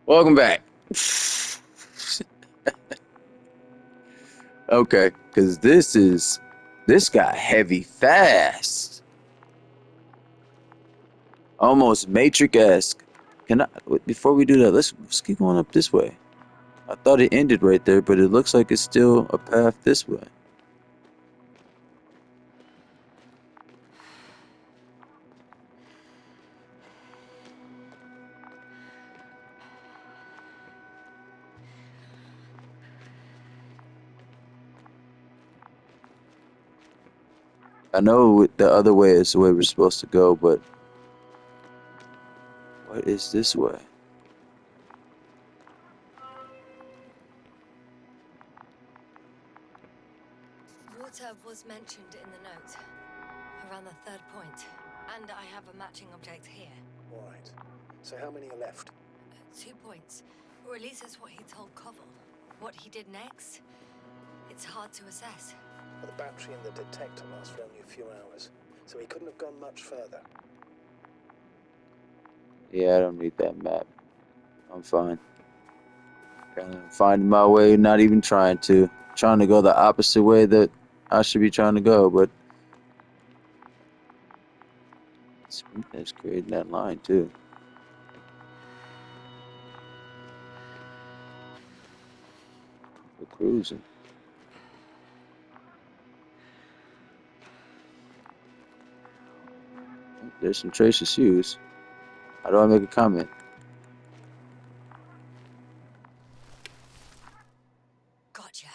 Welcome back. Okay, because this got heavy fast, almost Matrix-esque. Can I? Before we do that, let's keep going up this way. I thought it ended right there, but it looks like it's still a path this way. I know the other way is the way we're supposed to go, but what is this way? Water was mentioned in the note, around the third point. And I have a matching object here. All right. So how many are left? 2 points. Or at least that's what he told Koval. What he did next, it's hard to assess. Well, the battery in the detector lasts for only a few hours, so he couldn't have gone much further. Yeah, I don't need that map. I'm fine. I'm finding my way, not even trying to. Trying to go the opposite way that I should be trying to go, but it's creating that line too. We're cruising. There's some traces shoes. How do I make a comment? Gotcha.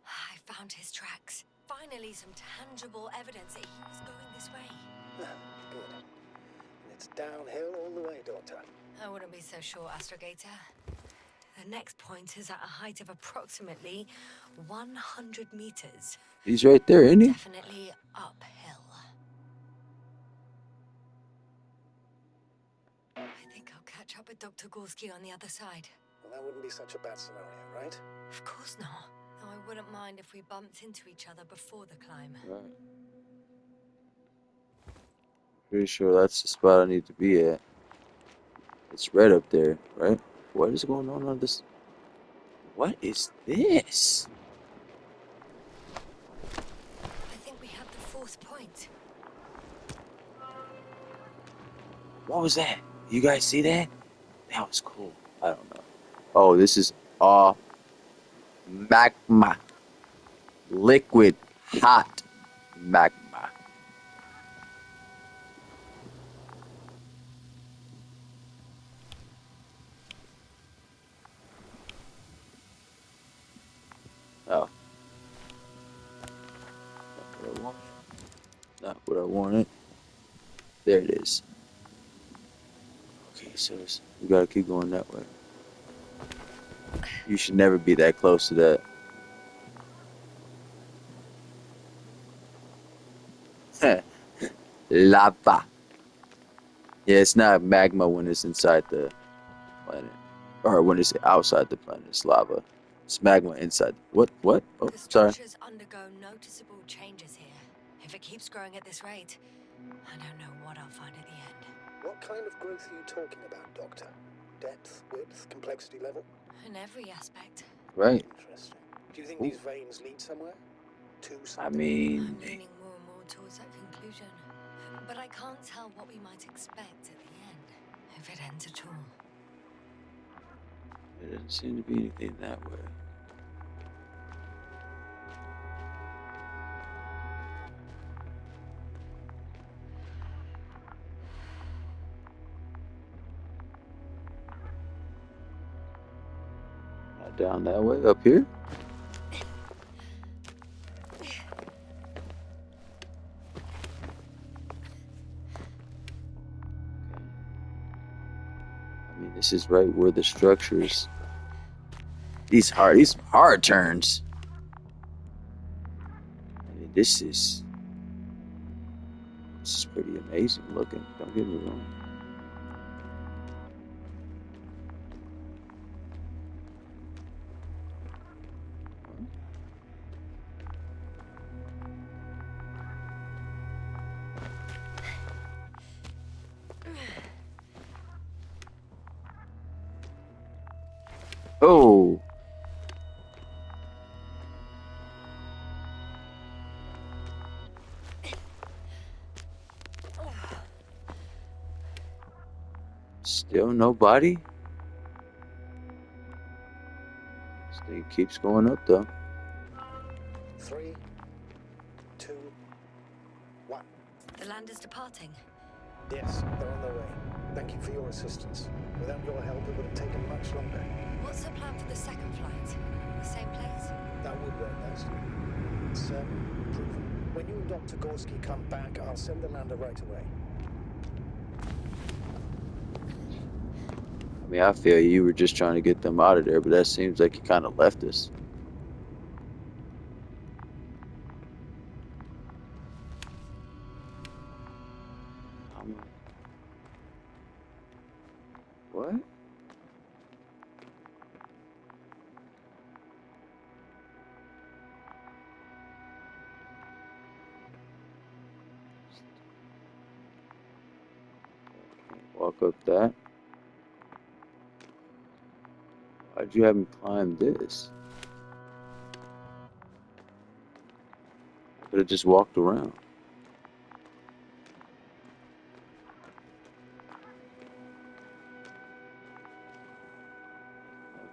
I found his tracks. Finally, some tangible evidence that he was going this way. Good. And it's downhill all the way, Doctor. I wouldn't be so sure, Astrogator. The next point is at a height of approximately 100 meters. He's right there, isn't he? Definitely uphill. I think I'll catch up with Dr. Gorski on the other side. Well, that wouldn't be such a bad scenario, right? Of course not. Though I wouldn't mind if we bumped into each other before the climb. Right. Pretty sure that's the spot I need to be at. It's red up there, right? What is going on this? What is this? I think we have the fourth point. What was that? You guys see that? That was cool. I don't know. Oh, this is all magma. Liquid, hot magma. Oh, not what I want. Not what I wanted. There it is. Okay, so we gotta keep going that way. You should never be that close to that. Lava. Yeah, it's not magma when it's inside the planet. Or when it's outside the planet, it's lava. It's magma inside. What? What? Oh, The sorry. structures undergo noticeable changes here. If it keeps growing at this rate, I don't know what I'll find at the end. What kind of growth are you talking about, Doctor? Depth, width, complexity level? In every aspect. Right. Interesting. Do you think these veins lead somewhere? To I something? mean, I'm leaning more and more towards that conclusion. But I can't tell what we might expect at the end, if it ends at all. there doesn't seem to be anything that way. Not down that way. Up here? I mean, this is right where the structures. These hard turns. I mean, this is pretty amazing looking. Don't get me wrong. Oh. Still nobody? This thing keeps going up though. 3, 2, 1. The land is departing. Yes, they're on their way. Thank you for your assistance. Without your help, it would have taken much longer. What's the plan for the second flight? The same place? That would work best. Proven. When you and Dr. Gorski come back, I'll send the lander right away. I mean, I feel you were just trying to get them out of there, but that seems like you kind of left us. Um, what? Walk up that. Why'd you have me climb this? I could have just walked around.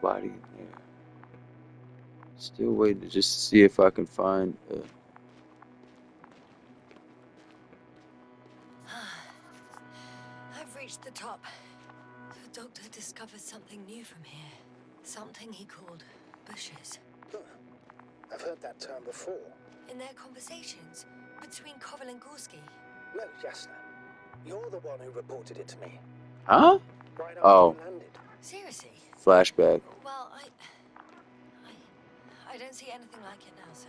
Nobody in there. Still waiting just to see if I can find. I've reached the top. The doctor discovered something new from here. Something he called bushes. Huh. I've heard that term before. In their conversations between Koval and Gorski. No, Jasna. You're the one who reported it to me. Huh? Right after Oh, you landed. Seriously? flashback. Well, I don't see anything like it now, sir.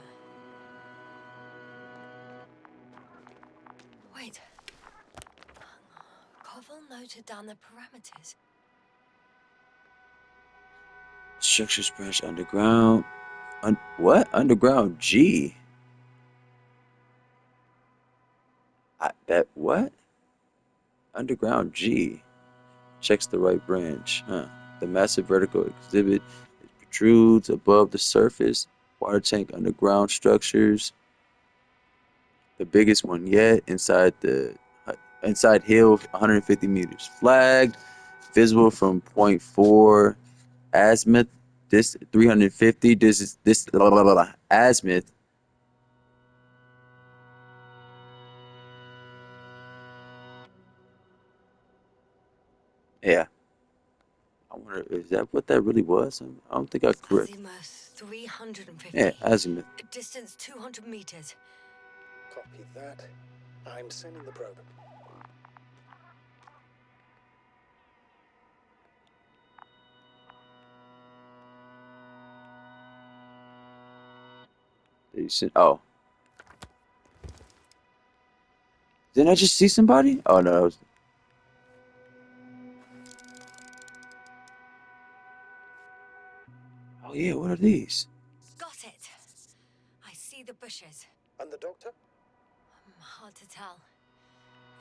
Wait. Koval noted down the parameters. Structures branch underground. What? Underground G? What? Underground G. Checks the right branch. Huh. The massive vertical exhibit protrudes above the surface. Water tank underground structures. The biggest one yet inside hill 150 meters. Flagged. Visible from point 4 azimuth. This 350. This blah, blah, blah, blah, azimuth. Yeah. I wonder, is that what that really was? I don't think I correct. Azimuth 350. Yeah, azimuth. Distance 200 meters. Copy that. I'm sending the probe. Oh, didn't I just see somebody? Oh no. Oh yeah, what are these? Got it. I see the bushes. And the doctor? Hard to tell.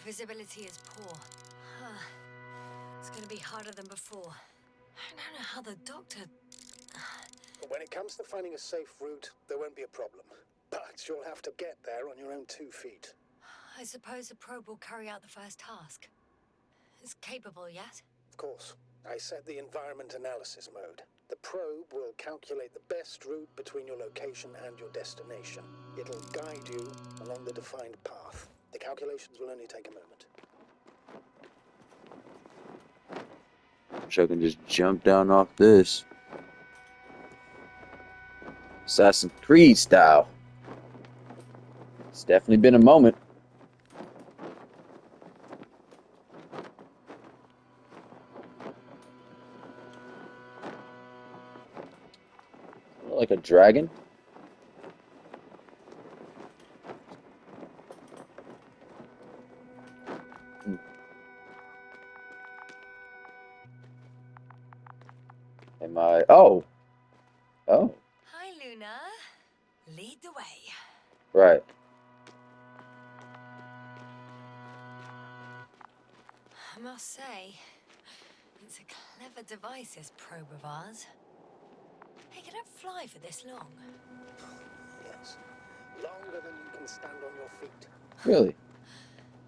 Visibility is poor. It's gonna be harder than before. I don't know how the doctor... When it comes to finding a safe route, there won't be a problem. But you'll have to get there on your own 2 feet. I suppose the probe will carry out the first task. It's capable yet? Of course. I set the environment analysis mode. The probe will calculate the best route between your location and your destination. It'll guide you along the defined path. The calculations will only take a moment. Wish I can just jump down off this. Assassin's Creed style. It's definitely been a moment. Like a dragon. Am I? Oh. Oh. Hi, Luna. Lead the way. Right. I must say, it's a clever device, this probe of ours. They cannot fly for this long. Yes. Longer than you can stand on your feet. Really?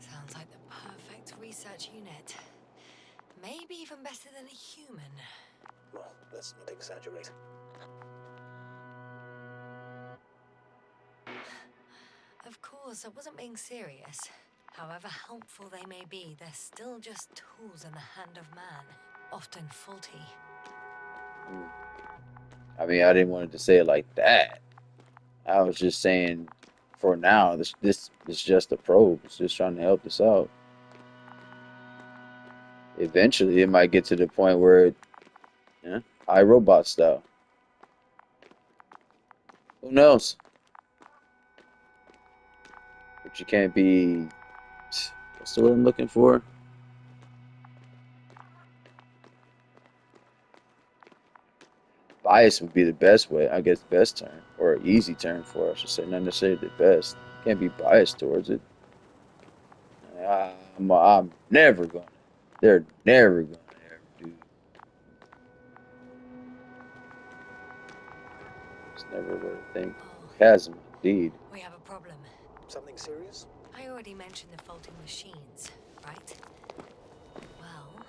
Sounds like the perfect research unit. Maybe even better than a human. Well, let's not exaggerate. Of course, I wasn't being serious. However helpful they may be, they're still just tools in the hand of man, often faulty. I mean, I didn't want to say it like that. I was just saying, for now, this is just a probe. It's just trying to help us out. Eventually, it might get to the point where, yeah, iRobot style. Who knows? But you can't be. What's the word I'm looking for? Bias would be the best way, I guess, best term or easy term for it, I should say, not necessarily the best. Can't be biased towards it. I'm never gonna. They're never gonna ever do. It's never what I think. Oh, Chasm, indeed. we have a problem. Something serious? I already mentioned the faulty machines, right? Well,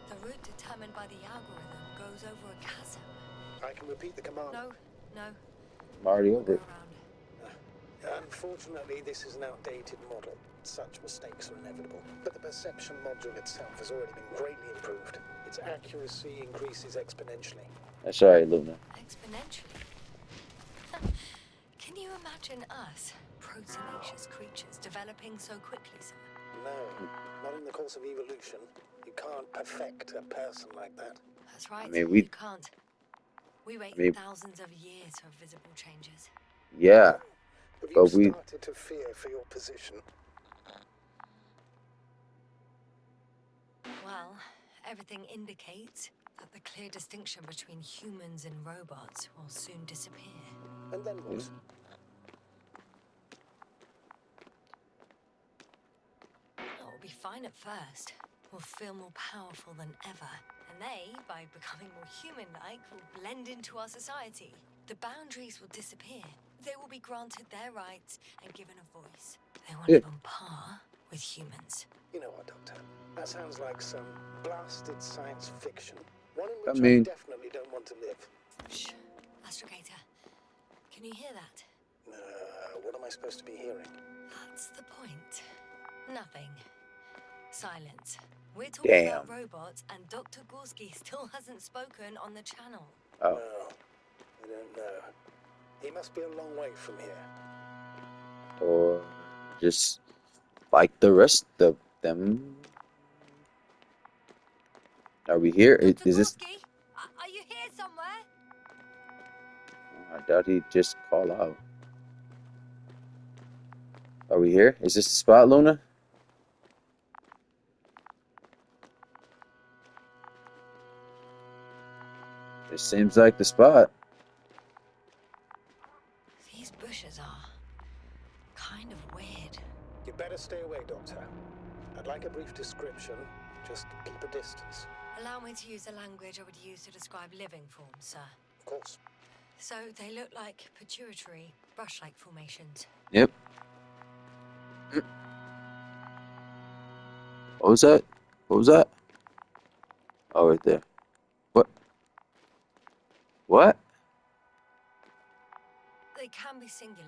the route determined by the algorithm goes over a chasm. I can repeat the command. No. I'm already We'll over go it. around. Unfortunately, this is an outdated model. Such mistakes are inevitable. But the perception module itself has already been greatly improved. Its accuracy increases exponentially. That's all right, Luna. Exponentially. Can you imagine us, proteinaceous creatures, developing so quickly, sir? No, not in the course of evolution. You can't perfect a person like that. That's right, mean, you can't. We wait I mean, thousands of years for visible changes. yeah, Have you but we, started to fear for your position? Well, everything indicates that the clear distinction between humans and robots will soon disappear. And then what? It'll be fine at first. We'll feel more powerful than ever. And they, by becoming more human-like, will blend into our society. The boundaries will disappear. They will be granted their rights and given a voice. They will yeah, live on par with humans. You know what, Doctor? That sounds like some blasted science fiction. One in I which I mean, definitely don't want to live. Shh. Astrogator, can you hear that? What am I supposed to be hearing? That's the point. Nothing. Silence. We're talking damn. about robots, and Dr. Gorski still hasn't spoken on the channel. Oh, Well, I don't know. He must be a long way from here. or just like the rest of them. Are we here? Dr. Is this? Gorski, are you here somewhere? I doubt he'd just call out. Are we here? Is this the spot, Luna? It seems like the spot. These bushes are kind of weird. You'd better stay away, Doctor. I'd like a brief description. Just keep a distance. Allow me to use the language I would use to describe living forms, sir. Of course. So they look like pituitary, brush-like formations. Yep. What was that? What was that? Oh, right there. What? What? They can be singular,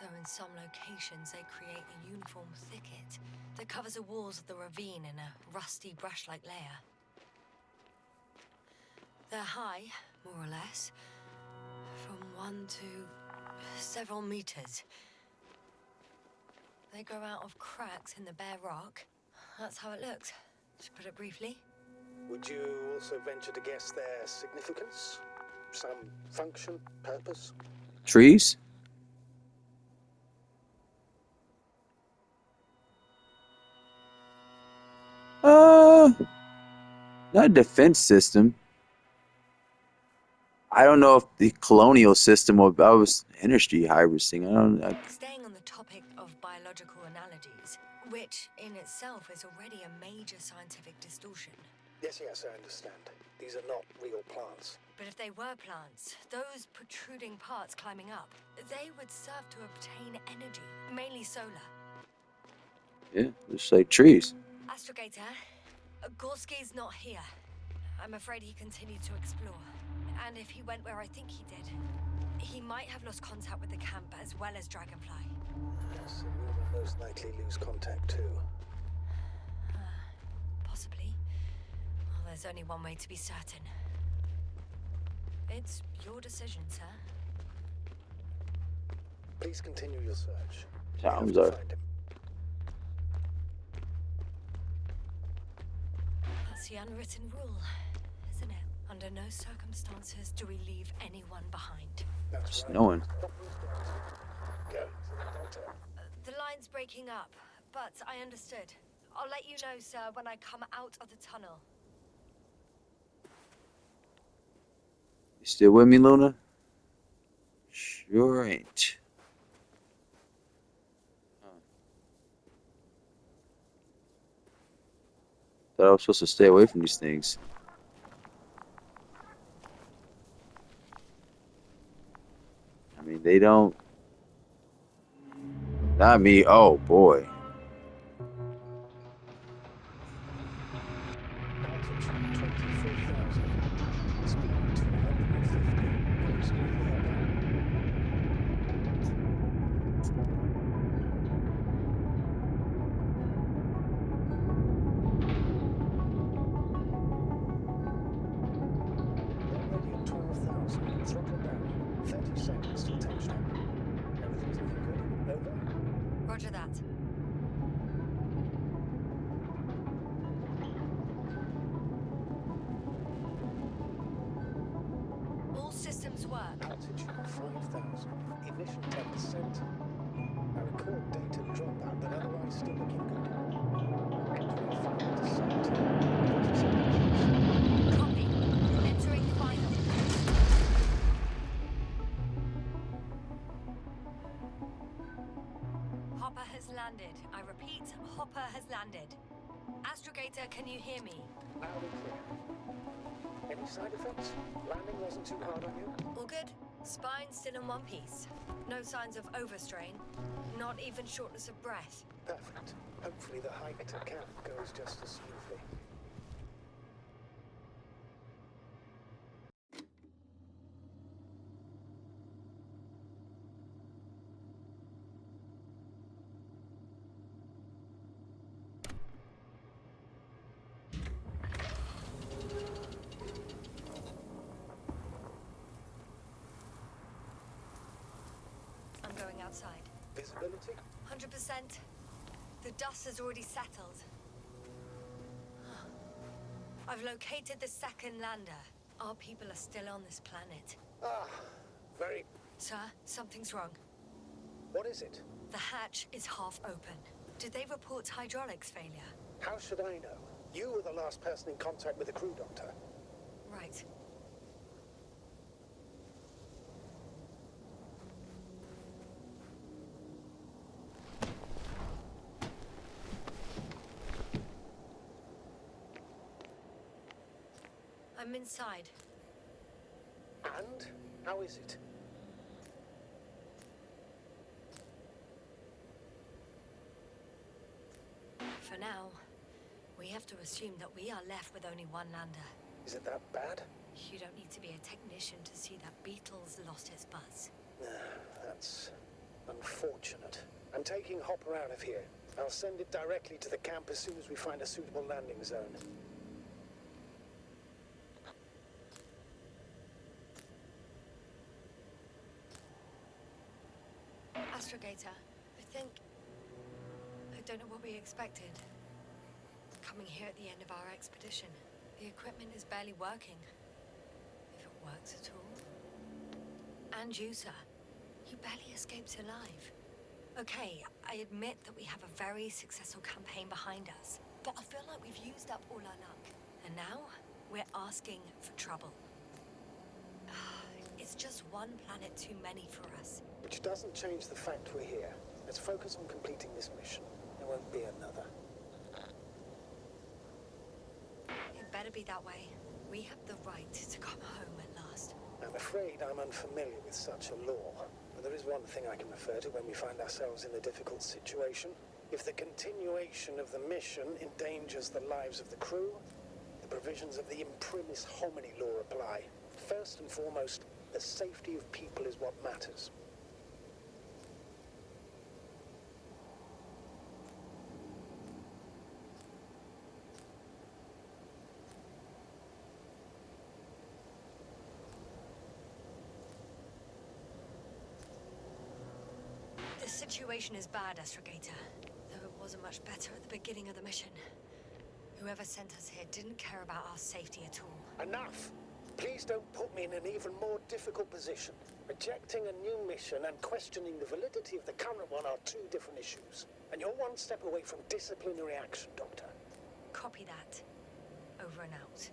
though in some locations they create a uniform thicket that covers the walls of the ravine in a rusty brush-like layer. They're high, more or less, from 1 to several meters. They grow out of cracks in the bare rock. That's how it looks, to put it briefly. Would you also venture to guess their significance? Some function, purpose? Trees? Not a defense system. I don't know if the colonial system or I was industry harvesting. I don't. Staying on the topic of biological analogies, which in itself is already a major scientific distortion. Yes, I understand. These are not real plants. But if they were plants, those protruding parts climbing up, they would serve to obtain energy, mainly solar. Yeah, just like trees. Astrogator, Gorski's not here. I'm afraid he continued to explore. And if he went where I think he did, he might have lost contact with the camp as well as Dragonfly. Yes, and we will most likely lose contact too. Possibly. Well, there's only one way to be certain. It's your decision, sir. Please continue your search. Sounds We have like. to find him. That's the unwritten rule, isn't it? Under no circumstances do we leave anyone behind. That's right. Snowing. Go to the doctor. The line's breaking up, but I understood. I'll let you know, sir, when I come out of the tunnel. You still with me, Luna? Sure ain't. Thought I was supposed to stay away from these things. I mean, they don't. Not me. Oh, boy. Altitude 24,000. Speed 250. Goes with the hopper. Already at 12,000. Throttle down. 30 seconds till touchdown. Everything's looking good. Over. Roger that. All systems work. Altitude 5,000. Ignition 10%. I record data dropout, but otherwise still looking good. Entering final descent. 40 seconds. Copy. Entering final. Hopper has landed. I repeat, Hopper has landed. Astrogator, can you hear me? Loud and clear. Any side effects? Landing wasn't too hard on you? All good? Spine still in one piece. No signs of overstrain. Not even shortness of breath. Perfect. Hopefully the hike to camp goes just as smoothly. I'm going outside. Visibility? 100%. The dust has already settled. I've located the second lander. Our people are still on this planet. Ah, very... Sir, something's wrong. What is it? The hatch is half open. Did they report hydraulics failure? How should I know? You were the last person in contact with the crew doctor. Right. I'm inside. And? How is it? For now, we have to assume that we are left with only one lander. Is it that bad? You don't need to be a technician to see that Beetle's lost its buzz. That's unfortunate. I'm taking Hopper out of here. I'll send it directly to the camp as soon as we find a suitable landing zone. Astrogator, I don't know what we expected. Coming here at the end of our expedition. The equipment is barely working. If it works at all. And you, sir. You barely escaped alive. Okay, I admit that we have a very successful campaign behind us. But I feel like we've used up all our luck. And now, we're asking for trouble. It's just one planet too many for us. Which doesn't change the fact we're here. Let's focus on completing this mission. There won't be another. It better be that way. We have the right to come home at last. I'm afraid I'm unfamiliar with such a law. But there is one thing I can refer to when we find ourselves in a difficult situation. If the continuation of the mission endangers the lives of the crew, the provisions of the imprimis homini law apply. First and foremost, the safety of people is what matters. The situation is bad, Astrogator. Though it wasn't much better at the beginning of the mission. Whoever sent us here didn't care about our safety at all. Enough! Please don't put me in an even more difficult position. Rejecting a new mission and questioning the validity of the current one are two different issues. And you're one step away from disciplinary action, Doctor. Copy that. Over and out.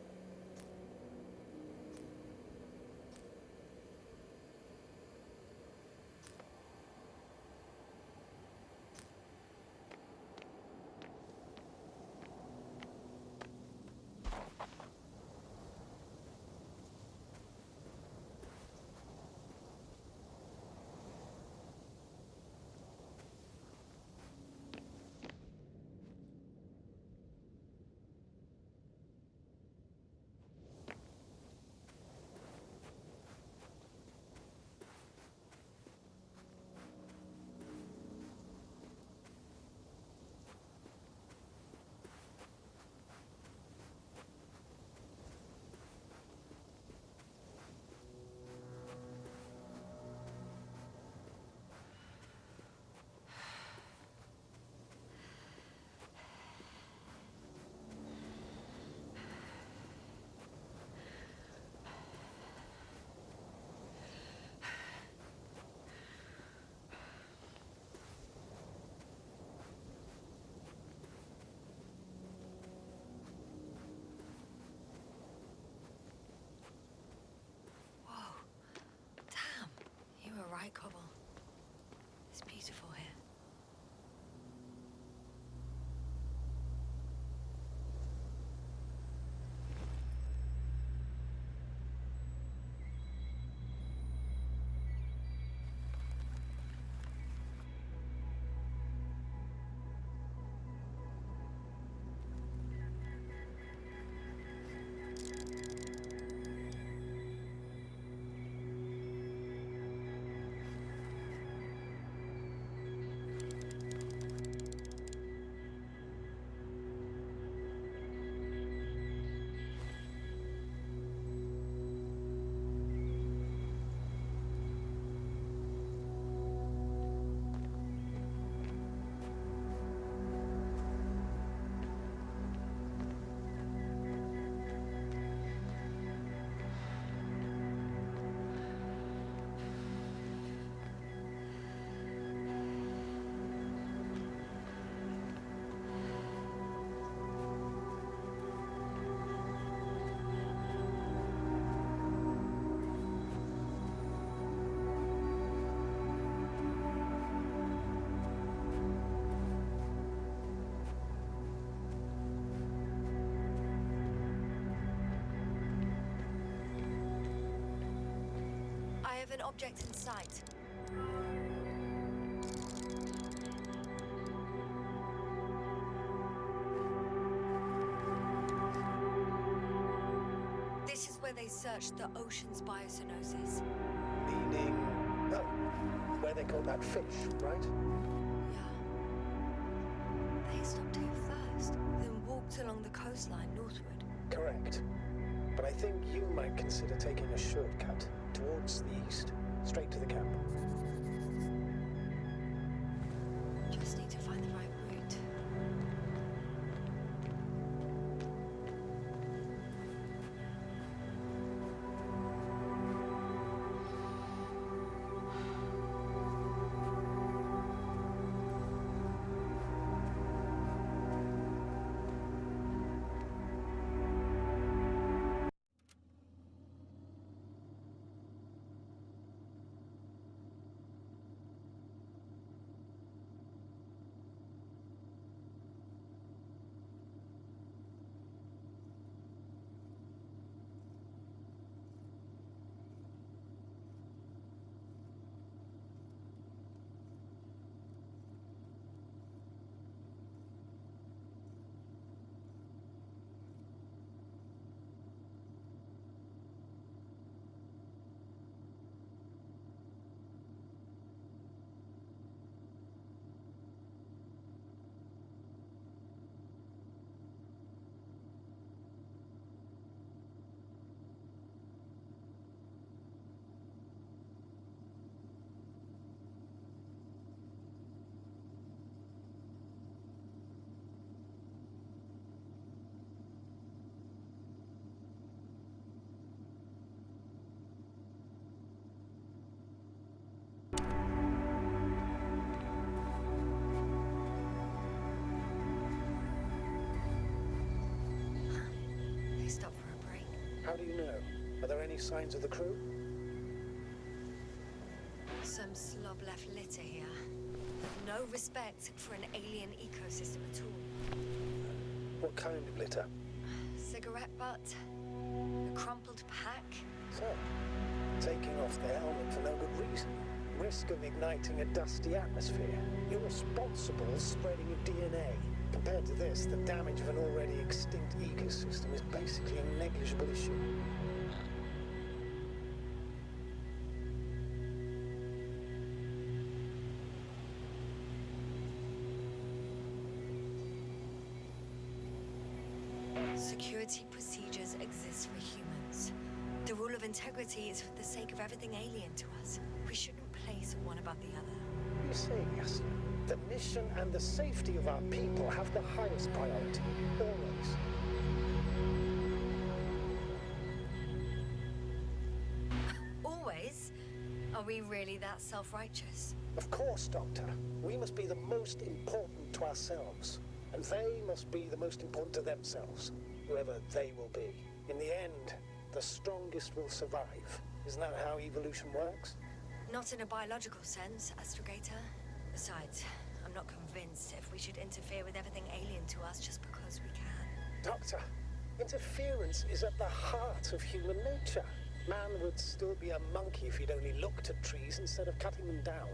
Right, Cobble. It's beautiful here. I have an object in sight. This is where they searched the ocean's biosynosis. Meaning... oh, where they caught that fish, right? Yeah. They stopped here first, then walked along the coastline northward. Correct. But I think you might consider taking a shortcut towards the east, straight to the camp. Just need to find the right route. do you know? Are there any signs of the crew? Some slob left litter here. No respect for an alien ecosystem at all. What kind of litter? Cigarette butt, a crumpled pack. So, taking off the helmet for no good reason. Risk of igniting a dusty atmosphere. Irresponsible spreading of DNA. Compared to this, the damage of an already extinct ecosystem is basically a negligible issue. Security procedures exist for humans. The rule of integrity is for the sake of everything alien to us. We shouldn't place one above the other. You say, yes. The mission and the safety of our people have the highest priority. Always. Always? Are we really that self-righteous? Of course, Doctor. We must be the most important to ourselves. And they must be the most important to themselves. Whoever they will be. In the end, the strongest will survive. Isn't that how evolution works? Not in a biological sense, Astrogator. Besides, I'm not convinced if we should interfere with everything alien to us just because we can. Doctor, interference is at the heart of human nature. Man would still be a monkey if he'd only looked at trees instead of cutting them down.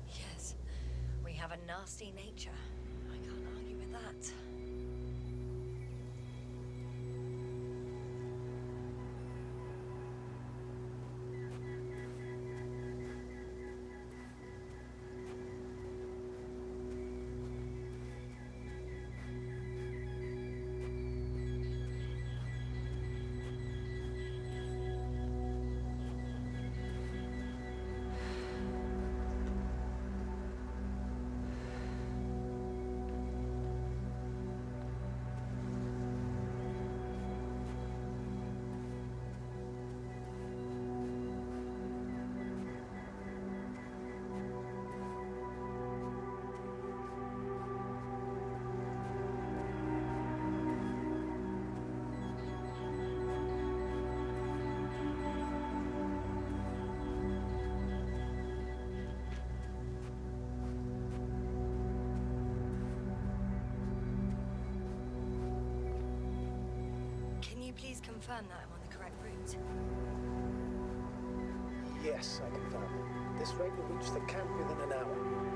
Yes, we have a nasty nature. I can't argue with that. Can you please confirm that I'm on the correct route? Yes, I confirm. This rate will reach the camp within an hour.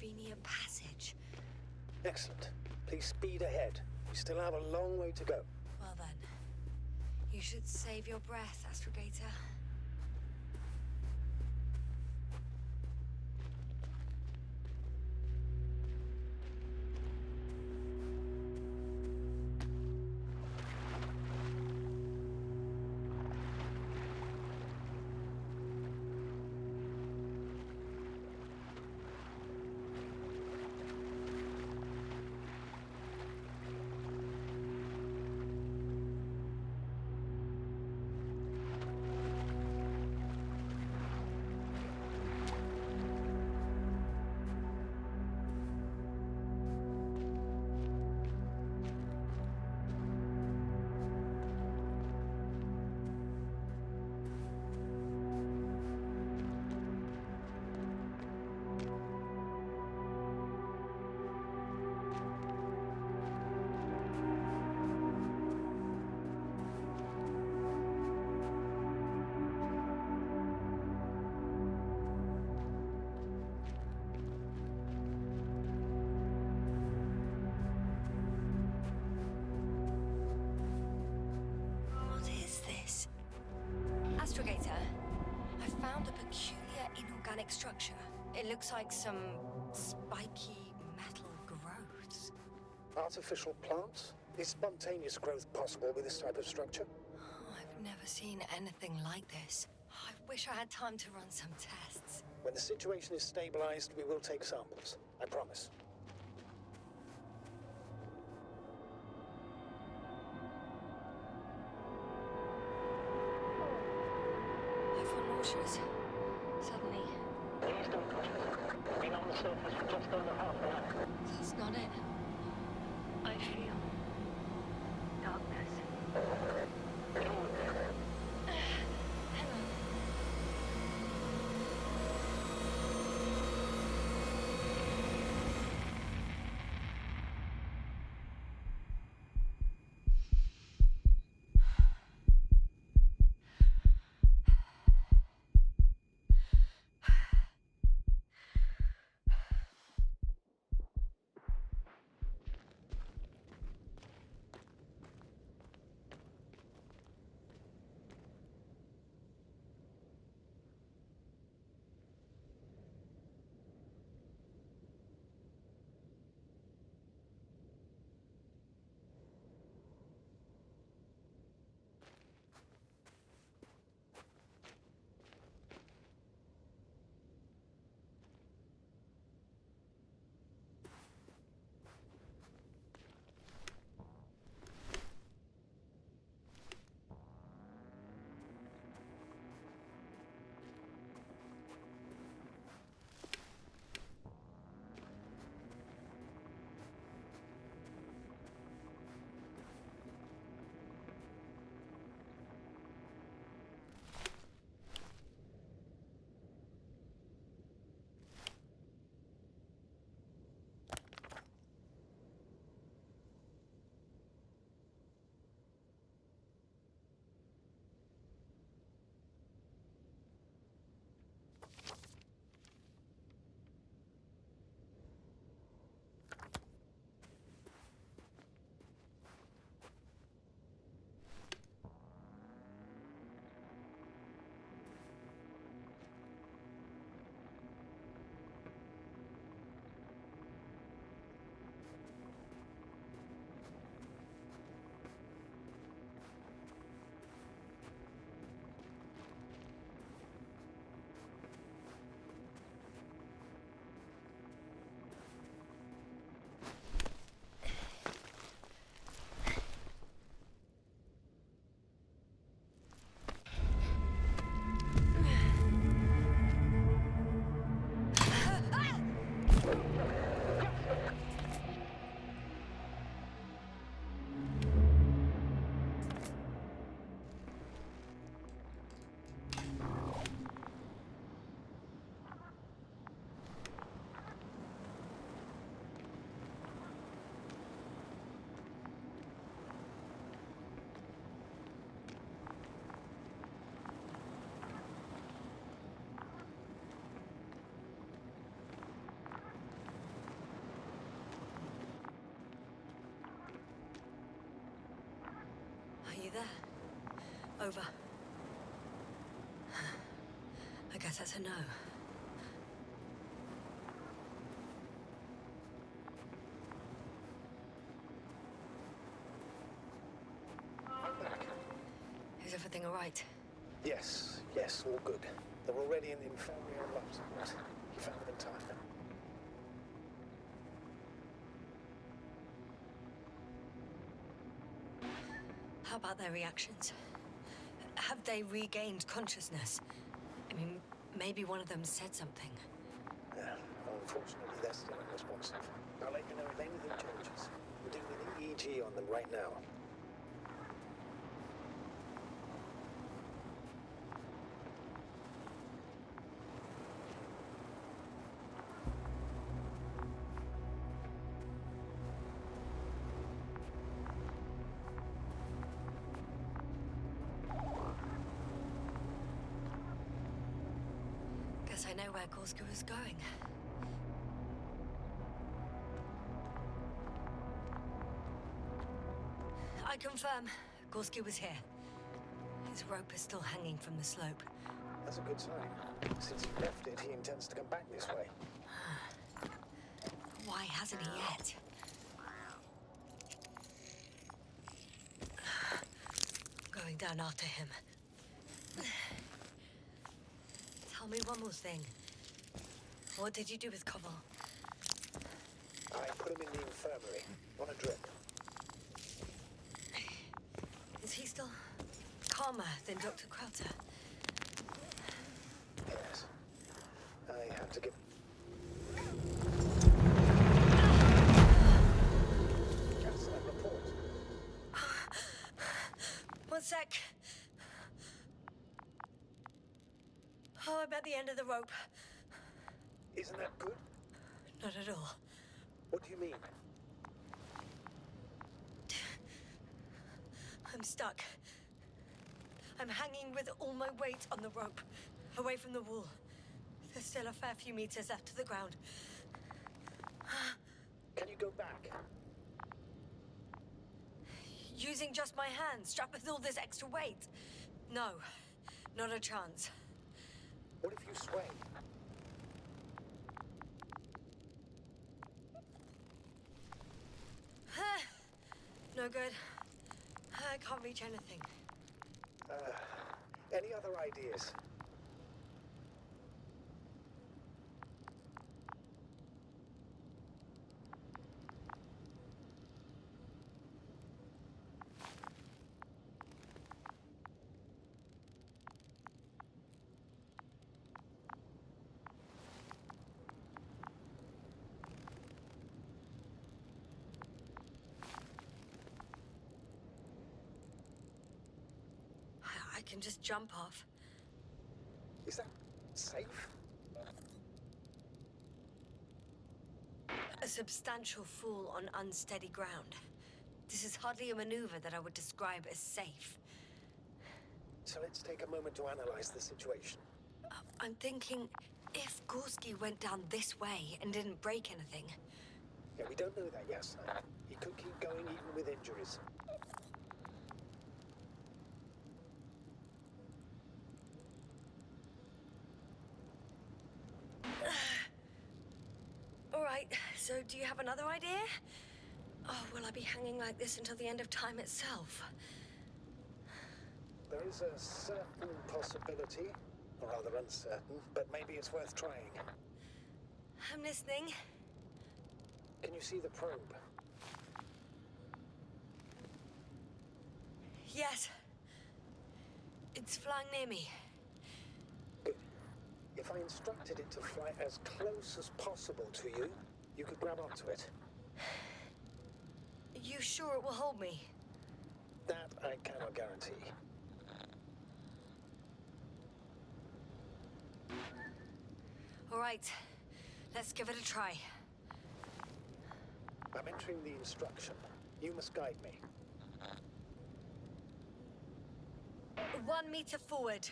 convenient passage. Excellent. Please speed ahead. We still have a long way to go. Well then, you should save your breath, Astrogator. What is this? Astrogator, I found a peculiar inorganic structure. It looks like some spiky metal growths. Artificial plants? Is spontaneous growth possible with this type of structure? I've never seen anything like this. I wish I had time to run some tests. When the situation is stabilized, we will take samples. I promise. I feel nauseous. Suddenly. Please don't push me. Been on the surface for just over half an hour. That's not it. I feel darkness. Hang on. You there? Over. I guess that's a no. I'm back. Is everything all right? Yes, all good. They're already in the infirmary on life support. You found them in time. How about their reactions? Have they regained consciousness? I mean, maybe one of them said something. Unfortunately, they're still unresponsive. I'll let you know if anything changes. We're doing an EEG on them right now. Guess I know where Gorska was going. I confirm, Gorski was here. His rope is still hanging from the slope. That's a good sign. Since he left it, he intends to come back this way. Why hasn't he yet? Going down after him. Tell me one more thing. What did you do with Koval? I put him in the infirmary, on a drip. Is he still calmer than Dr. Crowther? Yes. I have to give... Cancel that report. One sec. Oh, I'm at the end of the rope. Isn't that good? Not at all. What do you mean? I'm stuck. I'm hanging with all my weight on the rope, away from the wall. There's still a fair few meters left to the ground. Can you go back? Using just my hands, strapped with all this extra weight? No, not a chance. What if you sway? No good. I can't reach anything. Any other ideas? I can just jump off. Is that safe? A substantial fall on unsteady ground. This is hardly a maneuver that I would describe as safe. So let's take a moment to analyze the situation. I'm thinking, if Gorski went down this way and didn't break anything... Yeah, we don't know that yet, sir. He could keep going even with injuries. All right, so do you have another idea? Oh, will I be hanging like this until the end of time itself? There is a certain possibility, or rather uncertain, but maybe it's worth trying. I'm listening. Can you see the probe? Yes. It's flying near me. Good. If I instructed it to fly as close as possible to you, you could grab onto it. Are you sure it will hold me? That I cannot guarantee. All right, let's give it a try. I'm entering the instruction. You must guide me. 1 meter forward.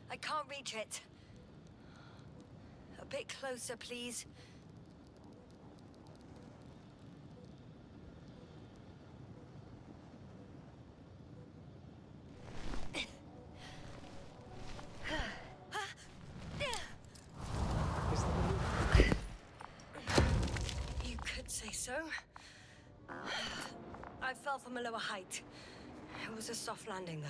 I can't reach it. A bit closer, please. Is that the move? You could say so. I fell from a lower height. It was a soft landing, though.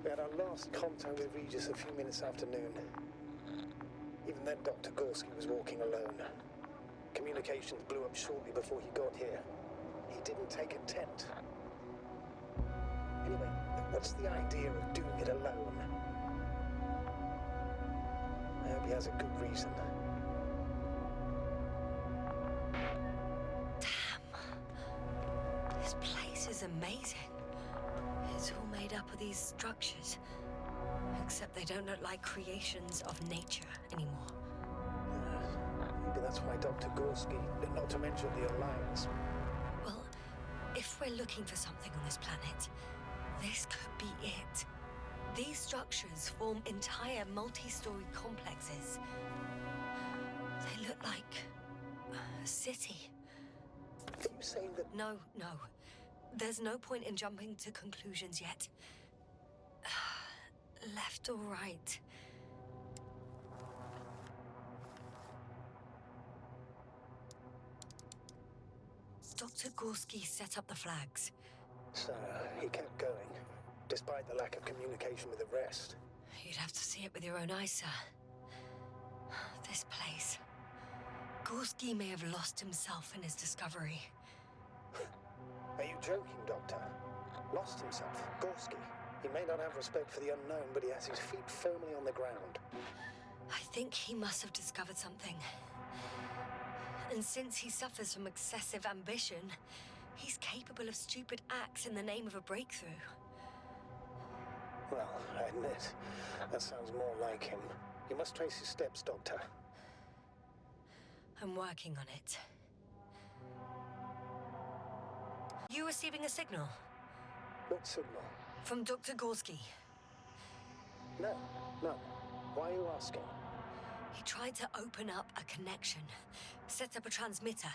We had our last contact with Regis a few minutes after noon. Even then, Dr. Gorski was walking alone. Communications blew up shortly before he got here. He didn't take a tent. Anyway, what's the idea of doing it alone? I hope he has a good reason. This place is amazing. It's all made up of these structures. Except they don't look like creations of nature anymore. Maybe that's why Dr. Gorski, not to mention the Alliance. Well, if we're looking for something on this planet, this could be it. These structures form entire multi-story complexes. They look like a city. Are you saying that... No. There's no point in jumping to conclusions yet. Left or right? Dr. Gorski set up the flags. So, he kept going, despite the lack of communication with the rest. You'd have to see it with your own eyes, sir. This place. Gorski may have lost himself in his discovery. Are you joking, Doctor? Lost himself, Gorski. He may not have respect for the unknown, but he has his feet firmly on the ground. I think he must have discovered something. And since he suffers from excessive ambition, he's capable of stupid acts in the name of a breakthrough. Well, I admit, that sounds more like him. You must trace his steps, Doctor. I'm working on it. You receiving a signal? What signal? From Dr. Gorski. No. Why are you asking? He tried to open up a connection, set up a transmitter.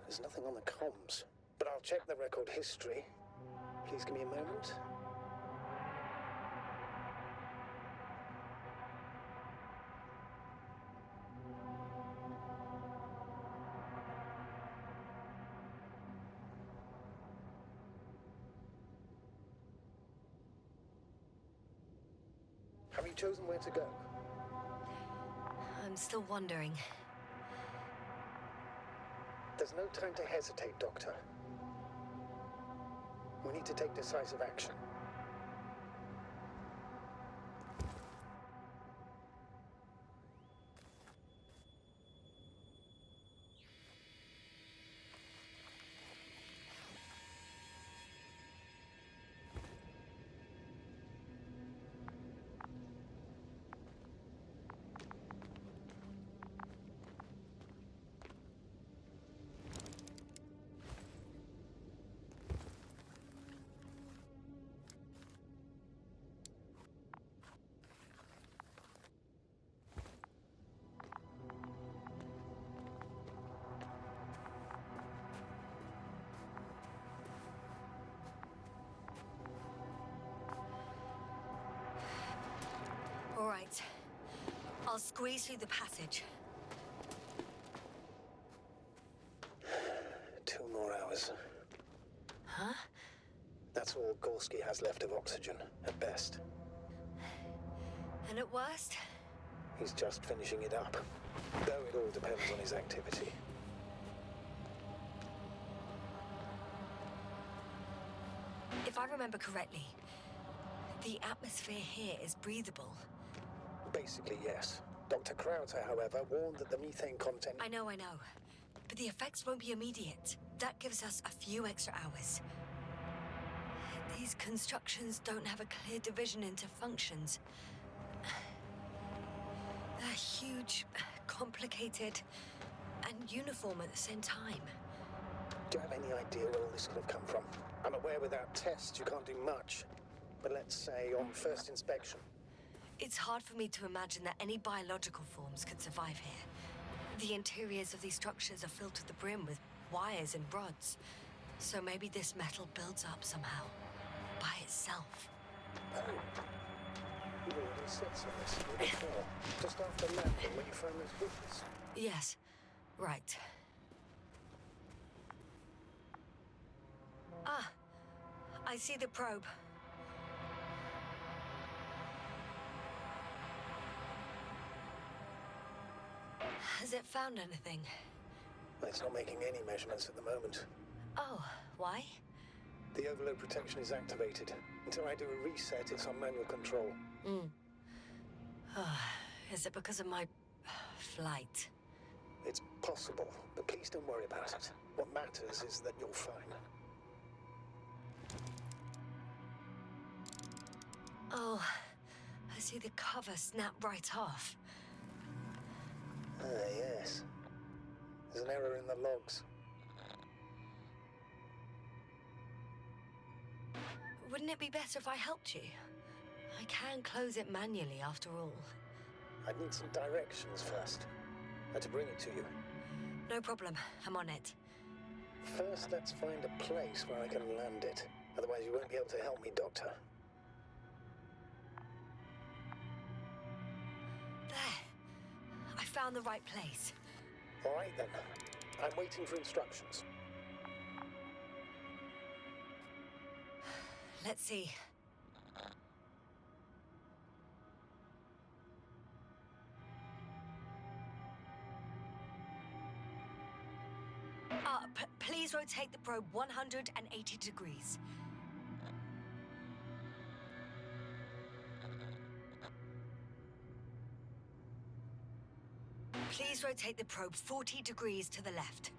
There's nothing on the comms, but I'll check the record history. Please give me a moment. Have you chosen where to go? I'm still wondering. There's no time to hesitate, Doctor. We need to take decisive action. All right. I'll squeeze through the passage. 2 more hours. Huh? That's all Gorski has left of oxygen, at best. And at worst? He's just finishing it up. Though it all depends on his activity. If I remember correctly, the atmosphere here is breathable. Basically, yes. Dr. Krauter, however, warned that the methane content... I know. But the effects won't be immediate. That gives us a few extra hours. These constructions don't have a clear division into functions. They're huge, complicated, and uniform at the same time. Do you have any idea where all this could have come from? I'm aware without tests you can't do much. But let's say on first inspection. It's hard for me to imagine that any biological forms could survive here. The interiors of these structures are filled to the brim with wires and rods. So maybe this metal builds up somehow, by itself. Oh. You already said some of this before. Just after landing when you found those witnesses. Yes, right. Ah, I see the probe. Has it found anything? It's not making any measurements at the moment. Oh, why? The overload protection is activated. Until I do a reset, it's on manual control. Is it because of my flight? It's possible, but please don't worry about it. What matters is that you're fine. Oh, I see the cover snap right off. Ah, yes. There's an error in the logs. Wouldn't it be better if I helped you? I can close it manually after all. I'd need some directions first. To bring it to you. No problem, I'm on it. First, let's find a place where I can land it. Otherwise, you won't be able to help me, Doctor. There. I found the right place. All right, then. I'm waiting for instructions. Let's see. Please rotate the probe 180 degrees. Please rotate the probe 40 degrees to the left.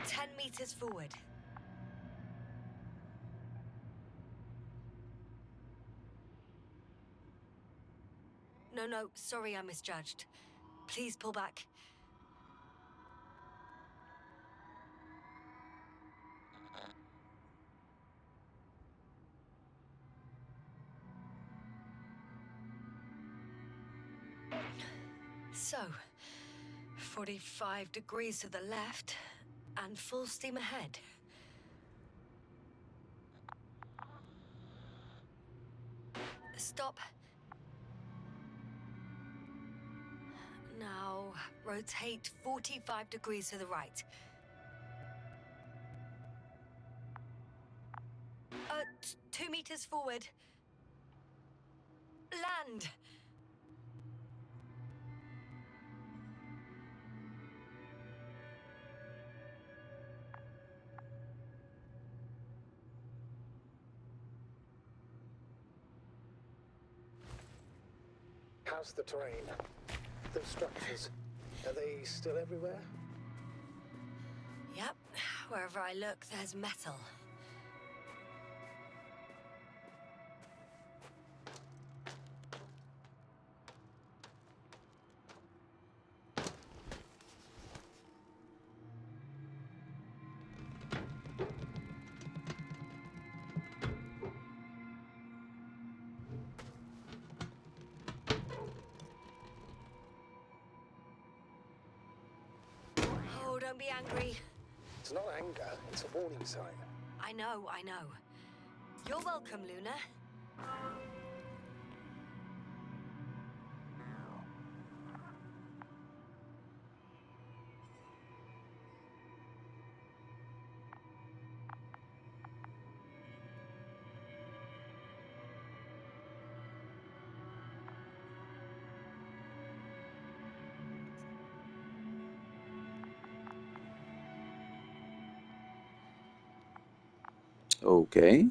Ten meters forward. No, sorry I misjudged. Please pull back. So, 45 degrees to the left, and full steam ahead. Stop. Now, rotate 45 degrees to the right. 2 meters forward. Land! How's the terrain? Those structures, are they still everywhere? Yep, wherever I look, there's metal. Oh, don't be angry. It's not anger, it's a warning sign. I know. You're welcome, Luna. Okay.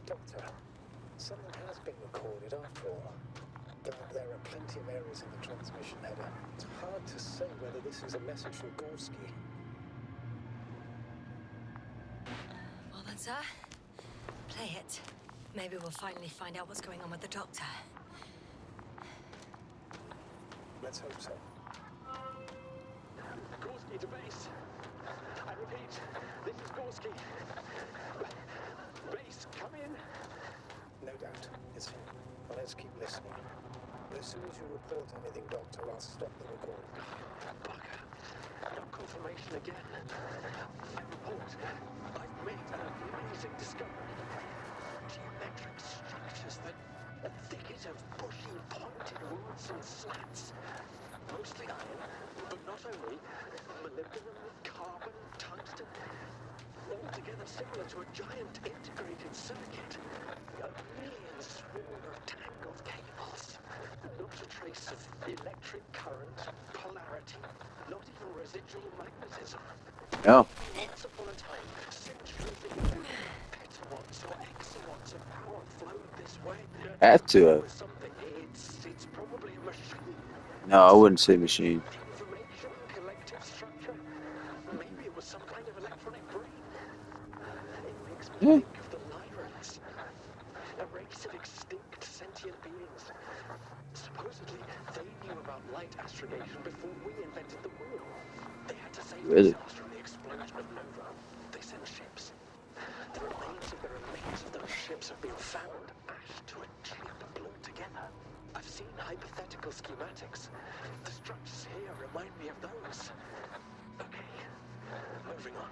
Doctor, something has been recorded after all. Though there are plenty of errors in the transmission header. It's hard to say whether this is a message from Gorski. Well then, sir, play it. Maybe we'll finally find out what's going on with the doctor. Let's hope so. Gorski to base. I repeat, this is Gorski. Base, come in. No doubt. It's him. Well, let's keep listening. As soon as you report anything, Doctor, I'll stop the recording. Bugger. No confirmation again. I report. I've made an amazing discovery. Geometric structures that a thicket of bushy, pointed roots and slats. Mostly iron, but not only. Molybdenum, carbon, tungsten. Altogether similar to a giant integrated circuit. A million swarm of tangled cables. Not a trace of electric current, polarity, not even residual magnetism. No. Once upon a time, centuries ago, petawatts or exawatts of power flowed this way. Have to have. With something, it's probably a machine. No, I wouldn't say machine. Information, collective structure. Maybe it was some kind of electronic brain. It makes me think of the Lyrans, a race of extinct sentient beings. Supposedly, they knew about light astrogation before we invented the wheel. They had to save Really? themselves from the explosion of Nova. They sent ships. The remains of the remains of those ships have been found, ashed to a chip glued together. I've seen hypothetical schematics. The structures here remind me of those. Okay, moving on.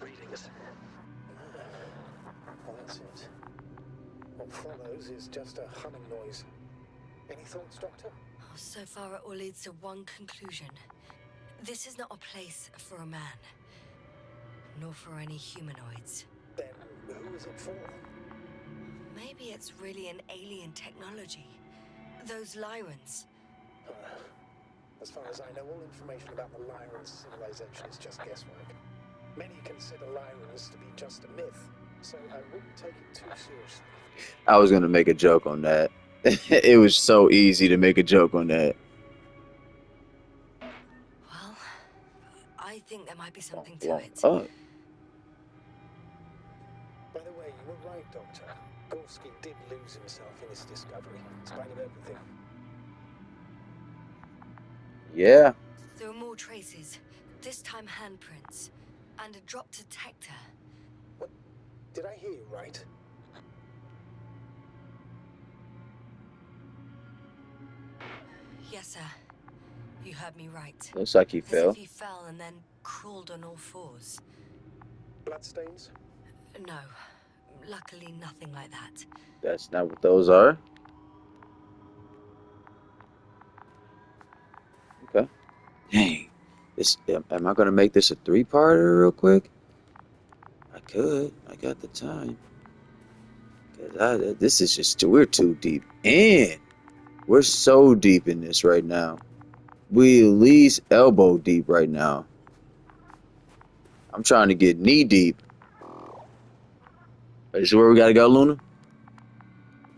Readings. Well, that's it. What follows is just a humming noise. Any thoughts, Doctor? Oh, so far, it all leads to one conclusion. This is not a place for a man, nor for any humanoids. Then who is it for? Maybe it's really an alien technology. Those Lyrans. As far as I know, all information about the Lyran civilization is just guesswork. Many consider Lyrans to be just a myth, so I wouldn't take it too seriously. I was gonna make a joke on that. It was so easy to make a joke on that. Well, I think there might be something to Well, it. oh, By the way, you were right, Doctor. Gorski did lose himself in his discovery, in spite of everything. yeah. There are more traces, this time handprints, and a drop detector. What? Did I hear you right? Yes, sir. You heard me right. Looks like he As fell. if he fell and then crawled on all fours. Bloodstains? No, luckily nothing like that. That's not what those are. Okay. Dang. This am I gonna make this a 3-parter real quick? I could. I got the time. Cause this is just we're too deep in. We're so deep in this right now. We at least elbow deep right now. I'm trying to get knee deep. Is this where we gotta go, Luna?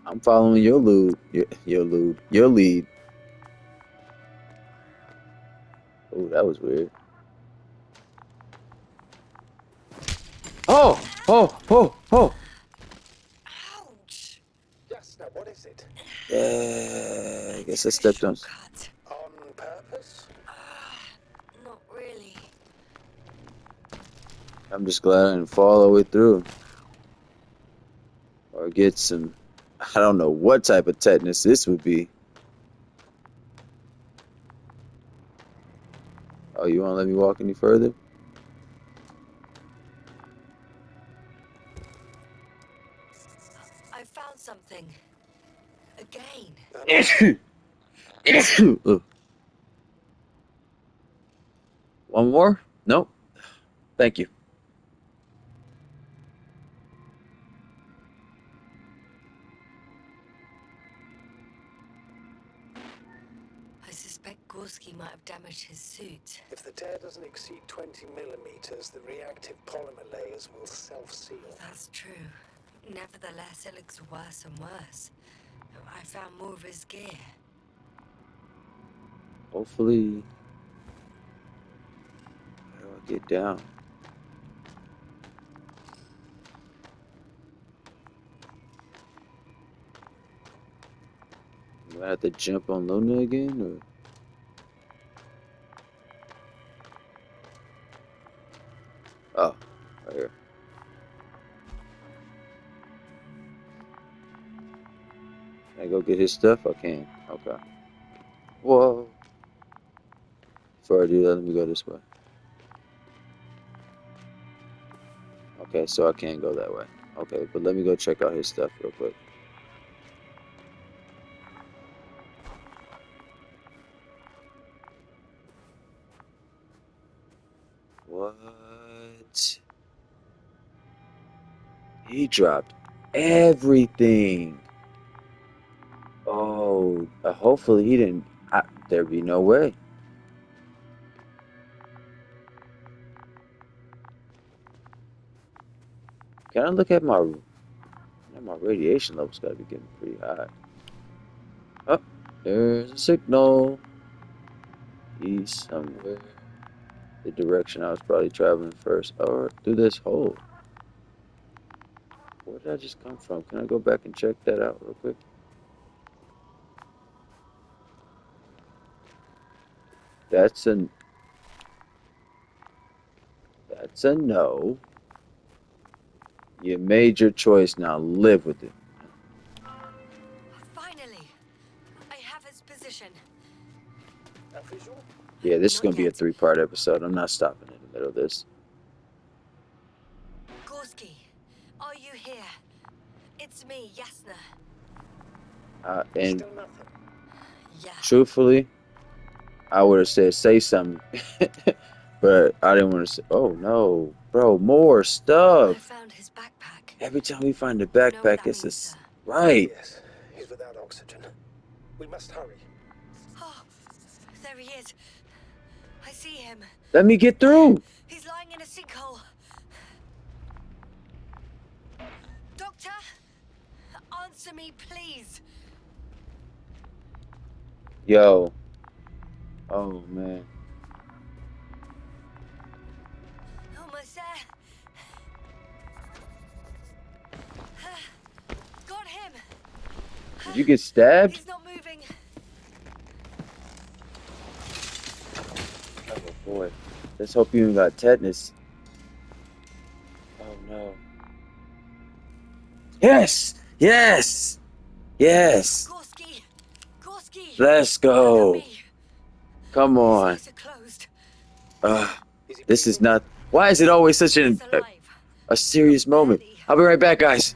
I'm following your lead. Your lead. Oh, that was weird. Oh, oh, oh, oh. Ouch! Yes, now what is it? I guess I stepped on. Shortcut. On purpose? Not really. I'm just glad I didn't fall all the way through. Or get some. I don't know what type of tetanus this would be. Oh, you won't let me walk any further? I found something. Again. Ugh. One more? Nope. Thank you. I suspect Gorski might have damaged his suit. If the tear doesn't exceed 20 millimeters, the reactive polymer layers will self-seal. That's true. Nevertheless, it looks worse and worse. I found more of his gear. Hopefully, how do I get down? Do I have to jump on Luna again, or? Oh, right here. Can I go get his stuff? I can. Okay. Whoa. Before I do that, let me go this way. Okay, so I can't go that way. Okay, but let me go check out his stuff real quick. What? He dropped everything. Oh, hopefully he didn't. There'd be no way. Can I look at my radiation levels? Got to be getting pretty high. Oh, there's a signal. He's somewhere. The direction I was probably traveling first, or through this hole. Where did I just come from? Can I go back and check that out real quick? That's a that's a no. You made your choice. Now live with it. Finally! I have his position. A visual? Yeah, this is Not gonna be a yet. 3-part episode. I'm not stopping in the middle of this. Gorski, are you here? It's me, Yasna. And Still nothing. Yeah. truthfully, I would have said say something, but I didn't want to say. Oh no, bro, more I stuff. found his backpack. Every time we find a You know what backpack, that it's means, sir? this right. Yes, he's without oxygen. We must hurry. Oh, there he is. I see him. Let me get through. He's lying in a sinkhole. Doctor, answer me, please. Yo. Oh man. Almost there. Got him. Did you get stabbed? He's not moving. Oh boy. Let's hope you ain't got tetanus. Oh no. Yes. Yes. Yes. Gorski, Gorski, Let's look at go. me. Come His on. eyes are closed. Uh, Is he this is breathing? not. Why is it always such He's alive. a serious moment? Barely. I'll be right back, guys.